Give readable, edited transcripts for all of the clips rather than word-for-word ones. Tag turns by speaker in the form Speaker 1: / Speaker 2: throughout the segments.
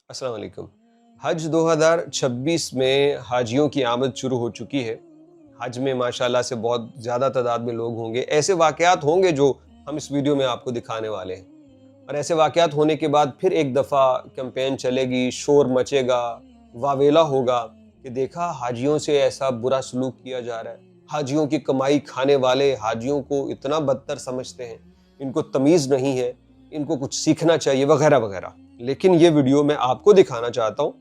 Speaker 1: अस्सलाम वालेकुम। हज 2026 में हाजियों की आमद शुरू हो चुकी है। हज में माशाल्लाह से बहुत ज़्यादा तादाद में लोग होंगे। ऐसे वाक़यात होंगे जो हम इस वीडियो में आपको दिखाने वाले हैं। और ऐसे वाक़यात होने के बाद फिर एक दफ़ा कैंपेन चलेगी, शोर मचेगा, वावेला होगा कि देखा हाजियों से ऐसा बुरा सलूक किया जा रहा है। हाजियों की कमाई खाने वाले हाजियों को इतना बदतर समझते हैं, इनको तमीज़ नहीं है, इनको कुछ सीखना चाहिए वगैरह वगैरह। लेकिन ये वीडियो मैं आपको दिखाना चाहता हूँ,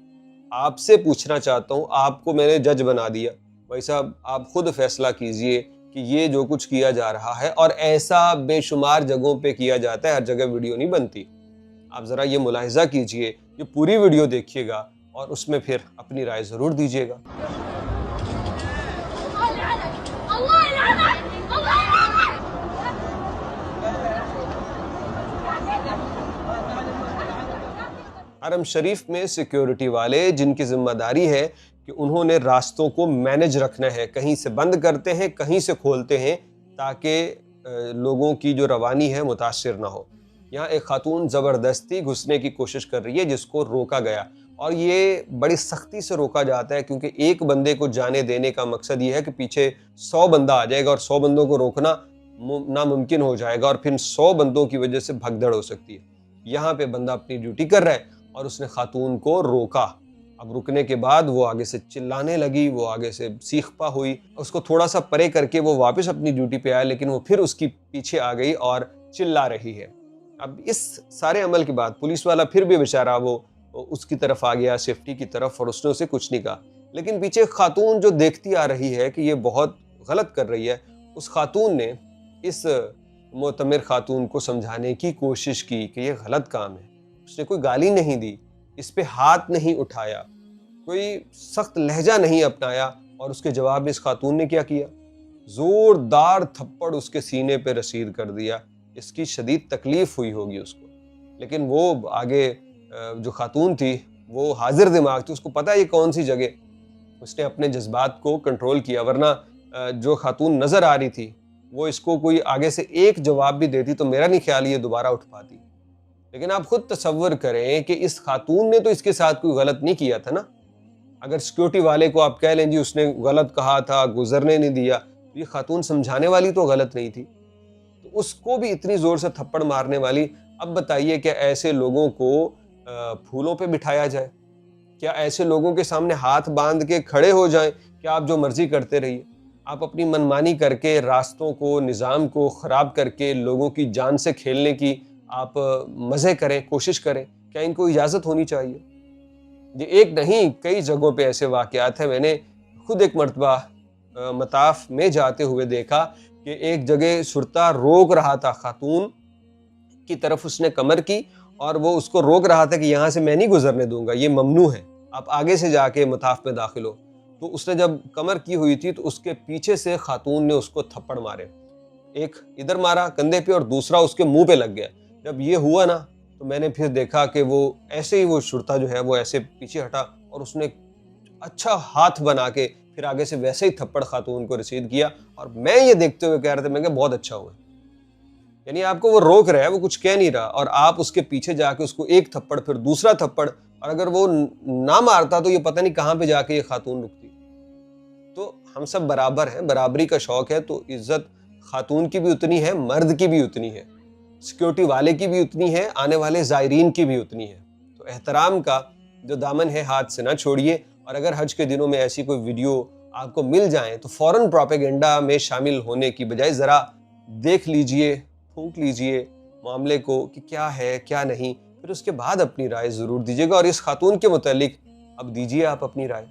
Speaker 1: आपसे पूछना चाहता हूँ, आपको मैंने जज बना दिया। भाई साहब आप खुद फैसला कीजिए कि ये जो कुछ किया जा रहा है, और ऐसा बेशुमार जगहों पे किया जाता है, हर जगह वीडियो नहीं बनती। आप ज़रा ये मुलाहिज़ा कीजिए, ये पूरी वीडियो देखिएगा और उसमें फिर अपनी राय ज़रूर दीजिएगा। हरम शरीफ में सिक्योरिटी वाले जिनकी जिम्मेदारी है कि उन्होंने रास्तों को मैनेज रखना है, कहीं से बंद करते हैं, कहीं से खोलते हैं, ताकि लोगों की जो रवानी है मुतासिर ना हो। यहाँ एक खातून ज़बरदस्ती घुसने की कोशिश कर रही है, जिसको रोका गया, और ये बड़ी सख्ती से रोका जाता है क्योंकि एक बंदे को जाने देने का मकसद ये है कि पीछे 100 बंदा आ जाएगा और 100 बंदों को रोकना नामुमकिन हो जाएगा, और फिर 100 बंदों की वजह से भगदड़ हो सकती है। यहाँ पे बंदा अपनी ड्यूटी कर रहा है और उसने खातून को रोका। अब रुकने के बाद वो आगे से चिल्लाने लगी, वो आगे से सीखपा हुई, उसको थोड़ा सा परे करके वो वापस अपनी ड्यूटी पे आया, लेकिन वो फिर उसकी पीछे आ गई और चिल्ला रही है। अब इस सारे अमल के बाद पुलिस वाला फिर भी बेचारा वो उसकी तरफ आ गया, सेफ्टी की तरफ, और उसने उसे कुछ नहीं कहा। लेकिन पीछे खातून जो देखती आ रही है कि ये बहुत गलत कर रही है, उस खातून ने इस मोतमिर खातून को समझाने की कोशिश की कि ये गलत काम है। उसने कोई गाली नहीं दी, इस पे हाथ नहीं उठाया, कोई सख्त लहजा नहीं अपनाया, और उसके जवाब में इस खातून ने क्या किया? जोरदार थप्पड़ उसके सीने पे रसीद कर दिया। इसकी शदीद तकलीफ हुई होगी उसको, लेकिन वो आगे जो खातून थी वो हाजिर दिमाग थी, उसको पता है ये कौन सी जगह। उसने अपने जज्बात को कंट्रोल किया, वरना जो खातून नजर आ रही थी वो इसको कोई आगे से एक जवाब भी देती तो मेरा नहीं ख्याल ये दोबारा उठ पाती। लेकिन आप खुद तसव्वुर करें कि इस खातून ने तो इसके साथ कोई गलत नहीं किया था ना। अगर सिक्योरिटी वाले को आप कह लें जी उसने गलत कहा था, गुजरने नहीं दिया, तो ये खातून समझाने वाली तो गलत नहीं थी, तो उसको भी इतनी जोर से थप्पड़ मारने वाली। अब बताइए क्या ऐसे लोगों को फूलों पे बिठाया जाए? क्या ऐसे लोगों के सामने हाथ बांध के खड़े हो जाएं कि आप जो मर्जी करते रहिए? आप अपनी मनमानी करके रास्तों को, निज़ाम को ख़राब करके लोगों की जान से खेलने की आप मज़े करें, कोशिश करें? क्या इनको इजाज़त होनी चाहिए? ये एक नहीं, कई जगहों पे ऐसे वाक़यात हैं। मैंने खुद एक मरतबा मताफ़ में जाते हुए देखा कि एक जगह शुरता रोक रहा था, खातून की तरफ उसने कमर की और वो उसको रोक रहा था कि यहाँ से मैं नहीं गुजरने दूंगा, ये ममनू है, आप आगे से जाके मताफ़ में दाखिल हो। तो उसने जब कमर की हुई थी तो उसके पीछे से खातून ने उसको थप्पड़ मारे, एक इधर मारा कंधे पे और दूसरा उसके मुंह पे लग गया। जब ये हुआ ना तो मैंने फिर देखा कि वो ऐसे ही, वो शुरता जो है वो ऐसे पीछे हटा और उसने अच्छा हाथ बना के फिर आगे से वैसे ही थप्पड़ खातून को रसीद किया। और मैं ये देखते हुए कह रहे थे, मैं बहुत अच्छा हुआ। यानी आपको वो रोक रहा है, वो कुछ कह नहीं रहा, और आप उसके पीछे जाके उसको एक थप्पड़, फिर दूसरा थप्पड़, और अगर वो ना मारता तो ये पता नहीं कहाँ पे जाके ये खातून रुकती। तो हम सब बराबर हैं, बराबरी का शौक है, तो इज्जत खातून की भी उतनी है, मर्द की भी उतनी है, सिक्योरिटी वाले की भी उतनी है, आने वाले ज़ायरीन की भी उतनी है। तो एहतराम का जो दामन है हाथ से ना छोड़िए। और अगर हज के दिनों में ऐसी कोई वीडियो आपको मिल जाए तो फौरन प्रोपेगेंडा में शामिल होने की बजाय ज़रा देख लीजिए, फूंक लीजिए मामले को कि क्या है क्या नहीं, फिर उसके बाद अपनी राय ज़रूर दीजिएगा। और इस खातून के मुतालिक अब दीजिए आप अपनी राय।